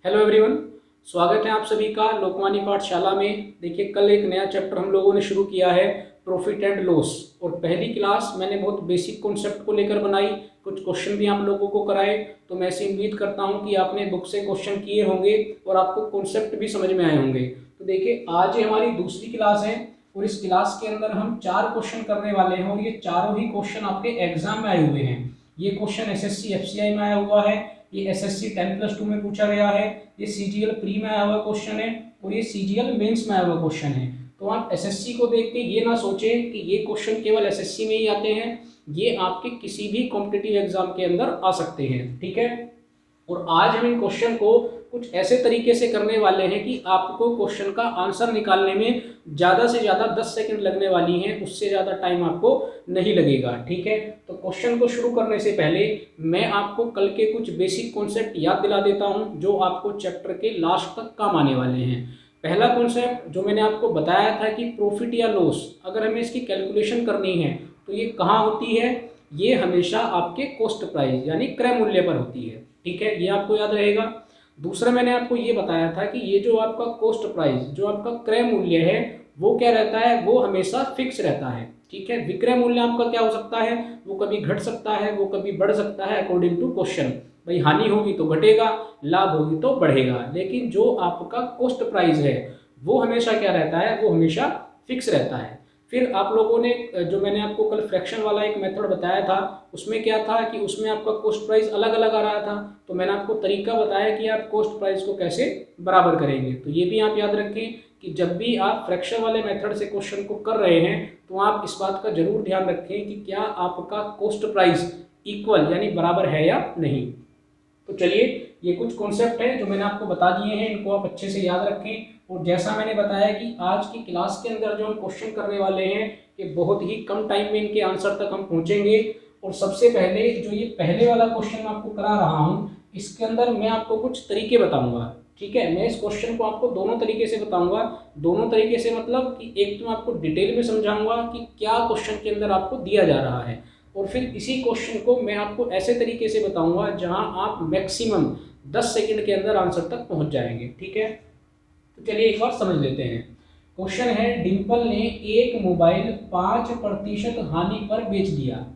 Hello everyone, स्वागत है आप सभी का लोकवाणी पाठशाला में। देखिए, कल एक नया चैप्टर हम लोगों ने शुरू किया है, प्रॉफिट एंड लॉस। और पहली क्लास मैंने बहुत बेसिक कॉन्सेप्ट को लेकर बनाई, कुछ क्वेश्चन भी आप लोगों को कराए। तो मैं ऐसी उम्मीद करता हूं कि आपने बुक से क्वेश्चन किए होंगे और आपको कॉन्सेप्ट भी समझ में आए होंगे। तो देखिए, आज ये हमारी दूसरी क्लास है और इस क्लास के अंदर हम 4 क्वेश्चन करने वाले हैं और ये चारों ही क्वेश्चन आपके एग्जाम में आए हुए हैं। ये क्वेश्चन एसएससी एफसीआई में आया हुआ है, ये एसएससी 10+2 में पूछा गया है, ये सीजीएल प्री में आया हुआ क्वेश्चन है और ये सीजीएल मेंस में आया हुआ क्वेश्चन है। तो आप एसएससी को देख के ये ना सोचें कि ये क्वेश्चन केवल एसएससी में ही आते हैं, ये आपके किसी भी कॉम्पिटिटिव एग्जाम के अंदर आ सकते हैं। ठीक है, और आज हम इन क्वेश्चन को कुछ ऐसे तरीके से करने वाले हैं कि आपको क्वेश्चन का आंसर निकालने में ज़्यादा से ज़्यादा 10 सेकंड लगने वाली हैं, उससे ज़्यादा टाइम आपको नहीं लगेगा। ठीक है, तो क्वेश्चन को शुरू करने से पहले मैं आपको कल के कुछ बेसिक कॉन्सेप्ट याद दिला देता हूं जो आपको चैप्टर के लास्ट तक काम आने वाले हैं। पहला कॉन्सेप्ट जो मैंने आपको बताया था कि प्रॉफिट या लॉस अगर हमें इसकी कैलकुलेशन करनी है तो ये कहाँ होती है, ये हमेशा आपके कॉस्ट प्राइस यानी क्रय मूल्य पर होती है। ठीक है, ये आपको याद रहेगा। दूसरा मैंने आपको ये बताया था कि ये जो आपका कॉस्ट प्राइस, जो आपका क्रय मूल्य है, वो क्या रहता है, वो हमेशा फिक्स रहता है। ठीक है, विक्रय मूल्य आपका क्या हो सकता है, वो कभी घट सकता है, वो कभी बढ़ सकता है अकॉर्डिंग टू क्वेश्चन। भाई हानि होगी तो घटेगा, लाभ होगी तो बढ़ेगा, लेकिन जो आपका कॉस्ट प्राइस है वो हमेशा क्या रहता है, वो हमेशा फिक्स रहता है। फिर आप लोगों ने जो मैंने आपको कल फ्रैक्शन वाला एक मेथड बताया था, उसमें क्या था कि उसमें आपका कॉस्ट प्राइस अलग अलग आ रहा था। तो मैंने आपको तरीका बताया कि आप कॉस्ट प्राइस को कैसे बराबर करेंगे। तो ये भी आप याद रखें कि जब भी आप फ्रैक्शन वाले मेथड से क्वेश्चन को कर रहे हैं तो आप इस बात का जरूर ध्यान रखें कि क्या आपका कॉस्ट प्राइस इक्वल यानी बराबर है या नहीं। तो चलिए, ये कुछ कॉन्सेप्ट है जो मैंने आपको बता दिए हैं, इनको आप अच्छे से याद रखें। और जैसा मैंने बताया कि आज की क्लास के अंदर जो हम क्वेश्चन करने वाले हैं, ये बहुत ही कम टाइम में इनके आंसर तक हम पहुंचेंगे। और सबसे पहले जो ये पहले वाला क्वेश्चन मैं आपको करा रहा हूँ, इसके अंदर मैं आपको कुछ तरीके बताऊंगा। ठीक है, मैं इस क्वेश्चन को आपको दोनों तरीके से बताऊंगा। दोनों तरीके से मतलब कि एक तो मैं आपको डिटेल में समझाऊंगा कि क्या क्वेश्चन के अंदर आपको दिया जा रहा है, और फिर इसी क्वेश्चन को मैं आपको ऐसे तरीके से बताऊंगा जहां आप मैक्सिमम 10 सेकंड के अंदर आंसर तक पहुंच जाएंगे। ठीक है, तो चलिए एक बार समझ लेते हैं। क्वेश्चन है, डिम्पल ने एक मोबाइल 5% हानि पर बेच दिया।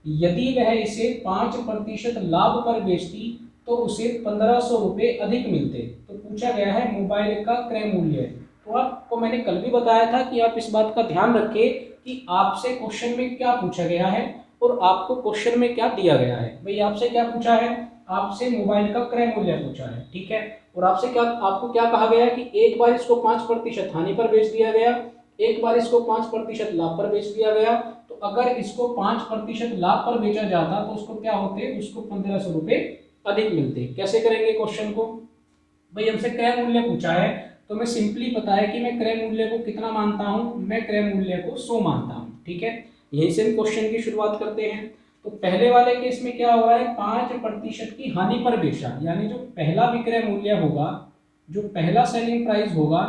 यदि वह इसे 5% लाभ पर बेचती तो उसे 1500 रुपये अधिक मिलते। तो पूछा गया है मोबाइल का क्रय मूल्य। तो आपको मैंने कल भी बताया था कि आप इस बात का ध्यान रखें कि आपसे क्वेश्चन में क्या पूछा गया है और आपको क्वेश्चन में क्या दिया गया है। भाई आपसे क्या पूछा है, आपसे मोबाइल का क्रय मूल्य पूछा है। ठीक है, और आपसे क्या, आपको क्या कहा गया है कि एक बार इसको 5% हानि पर बेच दिया गया, एक बार इसको 5% लाभ पर बेच दिया गया। तो अगर इसको 5% लाभ पर बेचा जाता तो उसको क्या होते, उसको 1500 रुपये अधिक मिलते। कैसे करेंगे क्वेश्चन को, भाई हमसे क्रय मूल्य पूछा है तो मैं सिंपली पता है कि मैं क्रय मूल्य को कितना मानता हूं, मैं क्रय मूल्य को 100 मानता हूं। ठीक है, यहीं से हम क्वेश्चन की शुरुआत करते हैं। तो पहले वाले केस में क्या हो रहा है, 5% की हानि पर बेचा, यानी जो पहला विक्रय मूल्य होगा, जो पहला सेलिंग प्राइस होगा,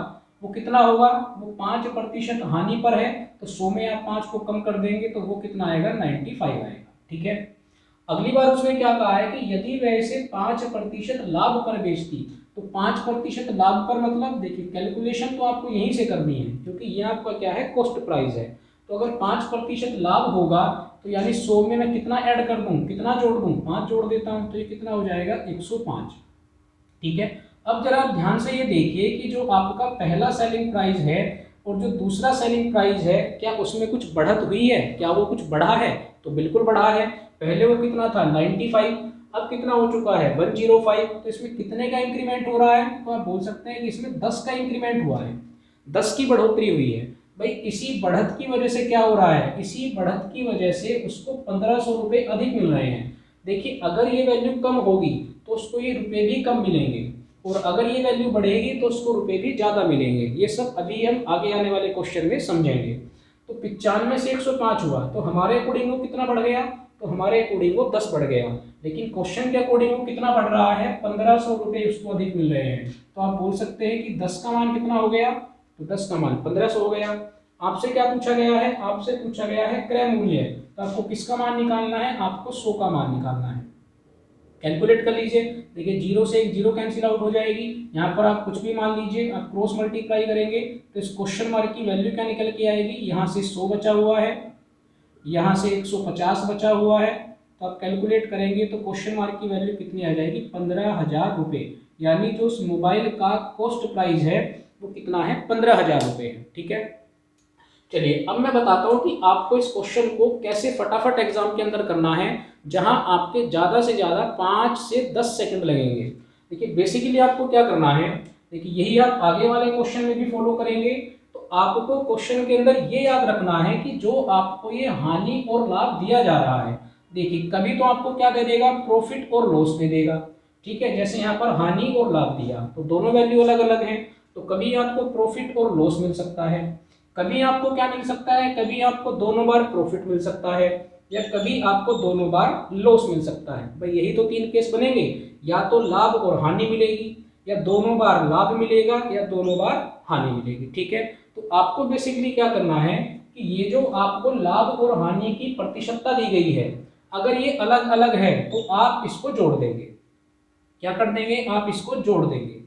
वो कितना होगा, वो 5% हानि पर है। तो 100 में आप 5 को कम कर देंगे तो वो कितना आएगा, 95 आएगा। ठीक है, अगली बार उसने क्या कहा है कि यदि वह इसे 5% लाभ पर बेचती। तो 5% लाभ पर मतलब देखिए, कैलकुलेशन तो आपको यहीं से करनी है क्योंकि ये आपका क्या है, कॉस्ट प्राइस है। तो अगर 5% लाभ होगा तो यानी 100 में मैं कितना ऐड कर दूं, कितना जोड़ दूं, 5 जोड़ देता हूं तो ये कितना हो जाएगा, 105। ठीक है, अब जरा आप ध्यान से ये देखिए कि जो आपका पहला सेलिंग प्राइस है और जो दूसरा सेलिंग प्राइस है, क्या उसमें कुछ बढ़त हुई है, क्या वो कुछ बढ़ा है, तो बिल्कुल बढ़ा है। पहले वो कितना था, 95, अब कितना हो चुका है, 105। तो इसमें कितने का इंक्रीमेंट हो रहा है, तो आप बोल सकते हैं कि इसमें 10 का इंक्रीमेंट हुआ है, 10 की बढ़ोतरी हुई है। भाई इसी बढ़त की वजह से क्या हो रहा है, इसी बढ़त की वजह से उसको 1500 रुपये अधिक मिल रहे हैं। देखिए, अगर ये वैल्यू कम होगी तो उसको ये रुपए भी कम मिलेंगे, और अगर ये वैल्यू बढ़ेगी तो उसको रुपए भी ज़्यादा मिलेंगे। ये सब अभी हम आगे आने वाले क्वेश्चन में समझेंगे। तो 95 से 105 हुआ तो हमारे अकॉर्डिंग वो कितना बढ़ गया, तो हमारे अकॉर्डिंग वो 10 बढ़ गया। लेकिन क्वेश्चन के अकॉर्डिंग वो कितना बढ़ रहा है, 1500 रुपये उसको अधिक मिल रहे हैं। तो आप बोल सकते हैं कि 10 का मान कितना हो गया, तो 10 का मान 1500 हो गया। आपसे क्या पूछा गया है, आपसे पूछा गया है क्रय मूल्य। तो आपको किसका मान निकालना है, आपको 100 का मान निकालना है। कैलकुलेट कर लीजिए। देखिए जीरो से एक जीरो कैंसिल आउट हो जाएगी, यहाँ पर आप कुछ भी मान लीजिए, आप क्रॉस मल्टीप्लाई करेंगे तो इस क्वेश्चन मार्क की वैल्यू क्या निकल के आएगी, यहाँ से 100 बचा हुआ है, यहाँ से 150 बचा हुआ है, तो आप कैलकुलेट करेंगे तो क्वेश्चन मार्क की वैल्यू कितनी आ जाएगी, 15,000 रुपये। यानी जो उस मोबाइल का कॉस्ट प्राइस है वो कितना है, 15,000 रुपये है। ठीक है, चलिए अब मैं बताता हूँ कि आपको इस क्वेश्चन को कैसे फटाफट एग्जाम के अंदर करना है, जहां आपके ज़्यादा से ज़्यादा 5 से 10 सेकंड लगेंगे। देखिए बेसिकली आपको क्या करना है, देखिए यही आप आगे वाले क्वेश्चन में भी फॉलो करेंगे। तो आपको क्वेश्चन के अंदर ये याद रखना है कि जो आपको ये हानि और लाभ दिया जा रहा है, देखिए कभी तो आपको क्या दे देगा, प्रॉफिट और लॉस दे देगा। ठीक है, जैसे यहाँ पर हानि और लाभ दिया तो दोनों वैल्यू अलग अलग हैं, तो कभी आपको प्रॉफिट और लॉस मिल सकता है, कभी आपको क्या मिल सकता है, कभी आपको दोनों बार प्रॉफिट मिल सकता है, या कभी आपको दोनों बार लॉस मिल सकता है। भाई यही तो तीन केस बनेंगे, या तो लाभ और हानि मिलेगी, या दोनों बार लाभ मिलेगा, या दोनों बार हानि मिलेगी। ठीक है, तो आपको बेसिकली क्या करना है कि ये जो आपको लाभ और हानि की प्रतिशतता दी गई है, अगर ये अलग अलग है तो आप इसको जोड़ देंगे। क्या कर देंगे, आप इसको जोड़ देंगे।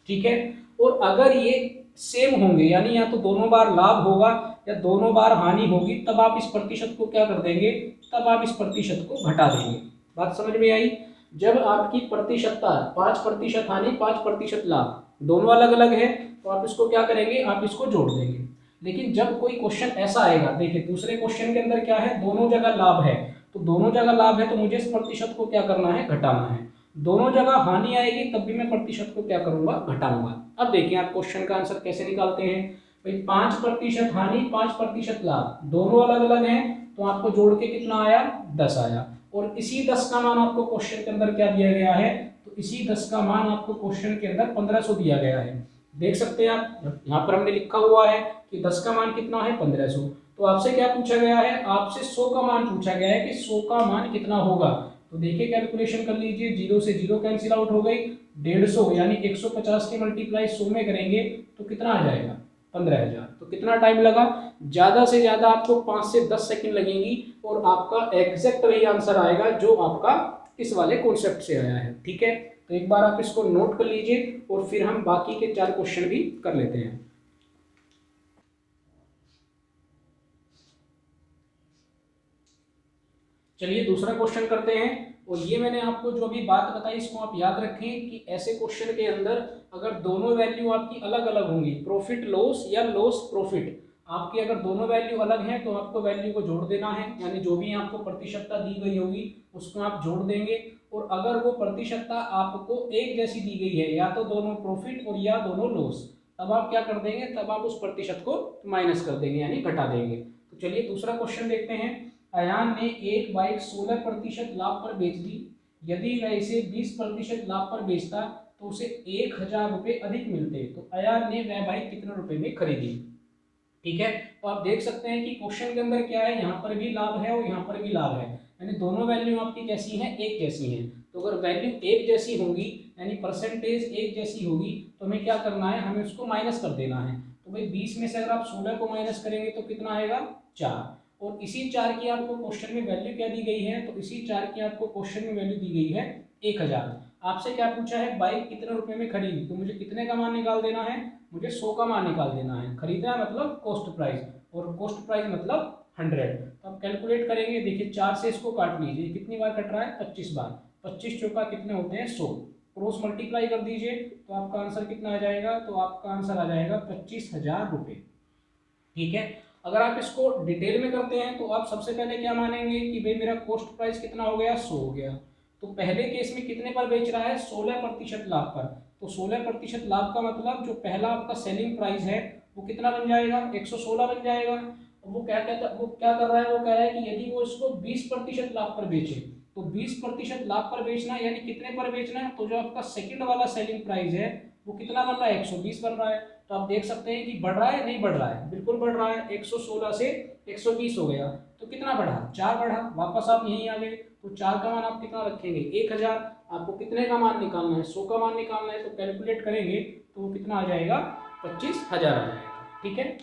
ठीक है, और अगर ये सेम होंगे, यानी या तो दोनों बार लाभ होगा या दोनों बार हानि होगी, तब आप इस प्रतिशत को क्या कर देंगे, तब आप इस प्रतिशत को घटा देंगे। बात समझ में आई। जब आपकी प्रतिशतता 5% हानि 5% लाभ दोनों अलग अलग है, तो आप इसको क्या करेंगे, आप इसको जोड़ देंगे। लेकिन जब कोई क्वेश्चन ऐसा आएगा, देखिए दूसरे क्वेश्चन के अंदर क्या है, दोनों जगह लाभ है, तो दोनों जगह लाभ है तो मुझे इस प्रतिशत को क्या करना है, घटाना है। दोनों जगह हानि आएगी तब भी मैं प्रतिशत को क्या करूंगा, घटाऊंगा। अब देखिए आप क्वेश्चन का आंसर कैसे निकालते हैं। भाई 5% हानि 5% लाभ दोनों अलग अलग हैं, तो आपको जोड़ के कितना आया, 10 आया। और इसी 10 का मान आपको क्वेश्चन के अंदर क्या दिया गया है, तो इसी 10 का मान आपको क्वेश्चन के अंदर 1500 दिया गया है। देख सकते हैं आप, यहाँ पर हमने लिखा हुआ है कि 10 का मान कितना है, 1500। तो आपसे क्या पूछा गया है, आपसे 100 का मान पूछा गया है कि 100 का मान कितना होगा। तो देखिए कैलकुलेशन कर लीजिए, जीरो से जीरो कैंसिल आउट हो गई, 150 यानी 150 की मल्टीप्लाई 100 में करेंगे तो कितना आ जाएगा, 15,000। तो कितना टाइम लगा, ज्यादा से ज्यादा आपको 5 से 10 सेकंड लगेंगी, और आपका एग्जैक्ट वही आंसर आएगा जो आपका इस वाले कॉन्सेप्ट से आया है। ठीक है, तो एक बार आप इसको नोट कर लीजिए और फिर हम बाकी के 4 क्वेश्चन भी कर लेते हैं। चलिए दूसरा क्वेश्चन करते हैं। और ये मैंने आपको जो अभी बात बताई इसको आप याद रखें कि ऐसे क्वेश्चन के अंदर अगर दोनों वैल्यू आपकी अलग अलग होंगी, प्रॉफिट लॉस या लॉस प्रॉफिट, आपकी अगर दोनों वैल्यू अलग हैं तो आपको वैल्यू को जोड़ देना है, यानी जो भी आपको प्रतिशतता दी गई होगी उसको आप जोड़ देंगे। और अगर वो प्रतिशतता आपको एक जैसी दी गई है, या तो दोनों प्रॉफिट और या दोनों लॉस, तब आप क्या कर देंगे, तब आप उस प्रतिशत को माइनस कर देंगे, यानी घटा देंगे। तो चलिए दूसरा क्वेश्चन देखते हैं। अयान ने एक बाइक 16% लाभ पर बेच दी। यदि वह इसे 20% लाभ पर बेचता तो उसे 1,000 रुपये अधिक मिलते। तो अयान ने वह बाइक कितने रुपए में खरीदी। ठीक है, तो आप देख सकते हैं कि क्वेश्चन के अंदर क्या है, यहाँ पर भी लाभ है और यहाँ पर भी लाभ है, यानी दोनों वैल्यू आपकी कैसी हैं, एक जैसी हैं। तो अगर वैल्यू एक जैसी होगी, यानी परसेंटेज एक जैसी होगी, तो हमें क्या करना है, हमें उसको माइनस कर देना है। तो भाई 20 में से अगर आप 16 को माइनस करेंगे तो कितना आएगा, 4। और इसी 4 की आपको क्वेश्चन में वैल्यू क्या दी गई है, तो इसी 4 की आपको क्वेश्चन में वैल्यू दी गई है 1,000। आपसे क्या पूछा है, बाइक कितने रुपए में खरीदी, तो मुझे कितने का मान निकाल देना है, मुझे 100 का मान निकाल देना है। खरीदना मतलब कॉस्ट प्राइस, और कॉस्ट प्राइस मतलब 100। तो आप कैलकुलेट करेंगे, देखिए 4 से इसको काट लीजिए, कितनी बार कट रहा है, 25 बार। 25 चौका कितने होते हैं, 100। क्रॉस मल्टीप्लाई कर दीजिए तो आपका आंसर कितना आ जाएगा, तो आपका आंसर आ जाएगा 25,000 रुपये। ठीक है, अगर आप इसको डिटेल में करते हैं तो आप सबसे पहले क्या मानेंगे कि भाई मेरा कॉस्ट प्राइस कितना हो गया, 100 हो गया। तो पहले केस में कितने पर बेच रहा है, 16% लाभ पर। तो 16% लाभ का मतलब जो पहला आपका सेलिंग प्राइस है वो कितना बन जाएगा, 116 बन जाएगा। वो क्या कहता है, वो क्या कर रहा है, वो कह रहा है कि यदि वो इसको 20% लाभ पर बेचे, तो 20% लाभ पर बेचना यानी कितने पर बेचना है, तो जो आपका सेकंड वाला सेलिंग प्राइस है वो कितना बन रहा है, 120 बन रहा है। तो आप देख सकते हैं कि बढ़ रहा है, नहीं बढ़ रहा है, बिल्कुल बढ़ रहा है, 116 से 120 हो गया। तो कितना बढ़ा, 4 बढ़ा। वापस आप यहीं आ गए, तो 4 का मान आप कितना रखेंगे, 1,000। आपको कितने का मान निकालना है, 100 का मान निकालना है, तो कैलकुलेट करेंगे तो वो कितना आ जाएगा, 25,000 आ जाएगा। ठीक है,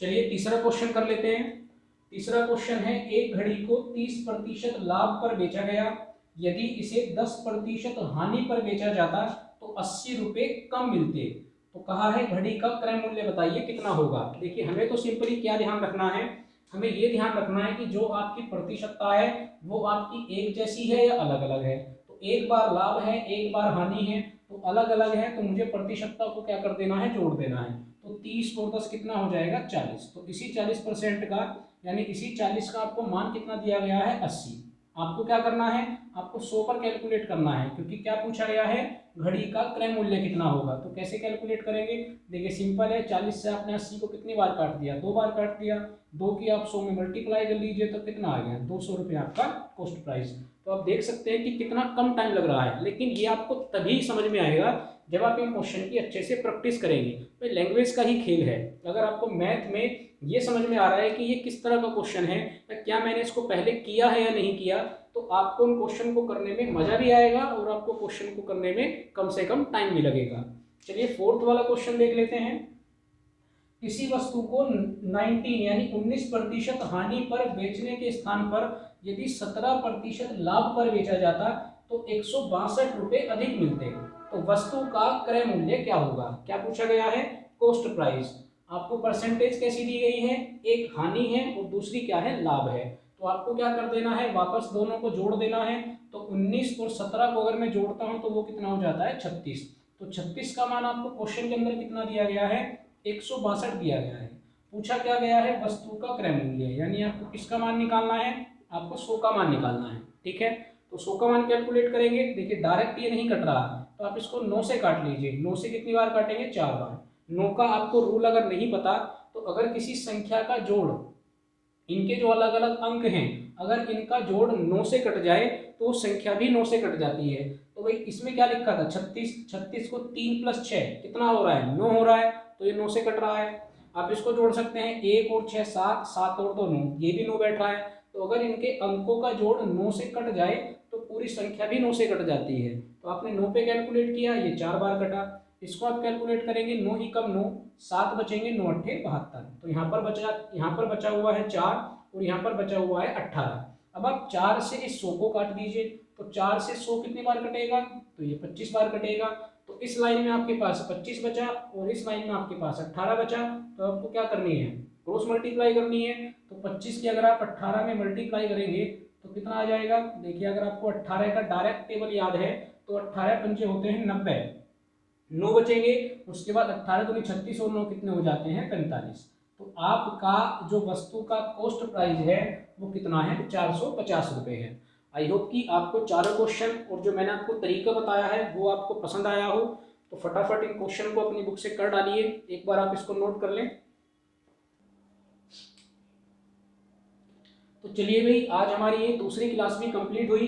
चलिए तीसरा क्वेश्चन कर लेते हैं। तीसरा क्वेश्चन है, एक घड़ी को 30% लाभ पर बेचा गया, यदि इसे 10% हानि पर बेचा जाता तो 80 रुपये कम मिलते। तो कहा है घड़ी का क्रय मूल्य बताइए कितना होगा। देखिए हमें तो सिंपली क्या ध्यान रखना है, हमें ये ध्यान रखना है कि जो आपकी प्रतिशतता है वो आपकी एक जैसी है या अलग अलग है। तो एक बार लाभ है, एक बार हानि है, तो अलग अलग है, तो मुझे प्रतिशतता को क्या कर देना है, जोड़ देना है। तो 30 और 10 कितना हो जाएगा, 40। तो इसी 40% का यानी इसी 40 का आपको मान कितना दिया गया है, 80। आपको क्या करना है, आपको 100 पर कैलकुलेट करना है, क्योंकि क्या पूछा गया है, घड़ी का क्रय मूल्य कितना होगा। तो कैसे कैलकुलेट करेंगे, देखिए सिंपल है, 40 से आपने 80 को कितनी बार काट दिया, 2 बार काट दिया, 2 की आप 100 में मल्टीप्लाई कर लीजिए तो कितना आ गया, 200 रुपये आपका कॉस्ट प्राइस। तो आप देख सकते हैं कि कितना कम टाइम लग रहा है, लेकिन ये आपको तभी समझ में आएगा जब आप इन क्वेश्चन की अच्छे से प्रैक्टिस करेंगे। तो लैंग्वेज का ही खेल है। अगर आपको मैथ में ये समझ में आ रहा है कि ये किस तरह का क्वेश्चन है, क्या मैंने इसको पहले किया है या नहीं किया, तो आपको उन क्वेश्चन को करने में मजा भी आएगा और आपको क्वेश्चन को करने में कम से कम टाइम भी लगेगा। चलिए फोर्थ वाला क्वेश्चन देख लेते हैं। किसी वस्तु को 19 यानी 19% हानि पर बेचने के स्थान पर यदि 17% लाभ पर बेचा जाता तो 162 रुपये अधिक मिलते। तो वस्तु का क्रय मूल्य क्या होगा। क्या पूछा गया है, कॉस्ट प्राइस। आपको परसेंटेज कैसी दी गई है, एक हानि है और दूसरी क्या है, लाभ है। तो आपको क्या कर देना है, वापस दोनों को जोड़ देना है। तो 19 और 17 को अगर मैं जोड़ता हूं तो वो कितना हो जाता है, 36। तो 36 का मान आपको क्वेश्चन के अंदर कितना दिया गया है, 162 दिया गया है। पूछा क्या गया है, वस्तु का क्रय मूल्य, यानी आपको किसका मान निकालना है, आपको 100 का मान निकालना है। ठीक है, तो 100 का मान कैलकुलेट करेंगे। देखिए डायरेक्ट ये नहीं कट रहा, तो आप इसको 9 से काट लीजिए। 9 से कितनी बार काटेंगे, 4 बार। 9 का आपको रूल अगर नहीं पता तो अगर किसी संख्या का जोड़, इनके जो अलग अलग अंक हैं, अगर इनका जोड़ 9 से कट जाए तो संख्या भी 9 से कट जाती है। तो भाई इसमें क्या लिखा था, 36। 36 को 3 + 6 कितना हो रहा है, 9 हो रहा है, तो ये 9 से कट रहा है। आप इसको जोड़ सकते हैं, 1 और 6 7, 7 और 2 9, ये भी 9 बैठ रहा है। तो अगर इनके अंकों का जोड़ 9 से कट जाए तो पूरी संख्या भी 9 से कट जाती है। तो आपने 9 पे कैलकुलेट किया, ये 4 बार कटा। इसको आप कैलकुलेट करेंगे, 9 ही कम 9, 7 बचेंगे, 9 8 72। तो यहाँ पर बचा हुआ है 4 और यहाँ पर बचा हुआ है 18। अब आप 4 से इस 100 को काट दीजिए। तो 4 से 100 कितनी बार कटेगा, तो ये 25 बार कटेगा। तो इस लाइन में आपके पास 25 बचा और इस लाइन में आपके पास 18 बचा। तो आपको क्या करनी है, क्रॉस मल्टीप्लाई करनी है। तो 25 की अगर आप 18 में मल्टीप्लाई करेंगे तो कितना आ जाएगा। देखिए अगर आपको 18 का डायरेक्ट टेबल याद है तो 18 पंचे होते हैं 90, 9 बचेंगे। उसके बाद 18 दूनी 36 और 9 कितने हो जाते हैं, 45। तो आपका जो वस्तु का कॉस्ट प्राइस है वो कितना है, 450 रुपये है। आई होप कि आपको चारों क्वेश्चन और जो मैंने आपको तरीका बताया है वो आपको पसंद आया हो। तो फटाफट इन क्वेश्चन को अपनी बुक से कर डालिए, एक बार आप इसको नोट कर लें। तो चलिए भाई, आज हमारी ये दूसरी क्लास भी कंप्लीट हुई।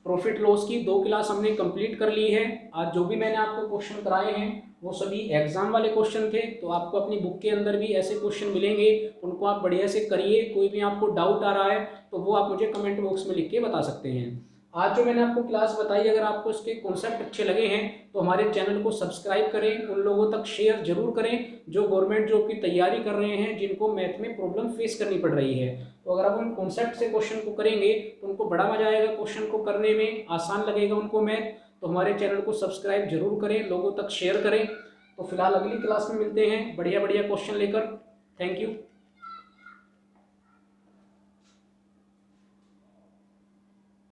प्रॉफिट लॉस की 2 क्लास हमने कंप्लीट कर ली है। आज जो भी मैंने आपको क्वेश्चन कराए हैं वो सभी एग्जाम वाले क्वेश्चन थे। तो आपको अपनी बुक के अंदर भी ऐसे क्वेश्चन मिलेंगे, उनको आप बढ़िया से करिए। कोई भी आपको डाउट आ रहा है तो वो आप मुझे कमेंट बॉक्स में लिख के बता सकते हैं। आज जो मैंने आपको क्लास बताई, अगर आपको इसके कॉन्सेप्ट अच्छे लगे हैं तो हमारे चैनल को सब्सक्राइब करें, उन लोगों तक शेयर जरूर करें जो गवर्नमेंट जॉब की तैयारी कर रहे हैं, जिनको मैथ में प्रॉब्लम फेस करनी पड़ रही है। तो अगर आप उन कॉन्सेप्ट से क्वेश्चन को करेंगे तो उनको बड़ा मजा आएगा, क्वेश्चन को करने में आसान लगेगा उनको मैथ। तो हमारे चैनल को सब्सक्राइब जरूर करें, लोगों तक शेयर करें। तो फिलहाल अगली क्लास में मिलते हैं बढ़िया बढ़िया क्वेश्चन लेकर। Thank you.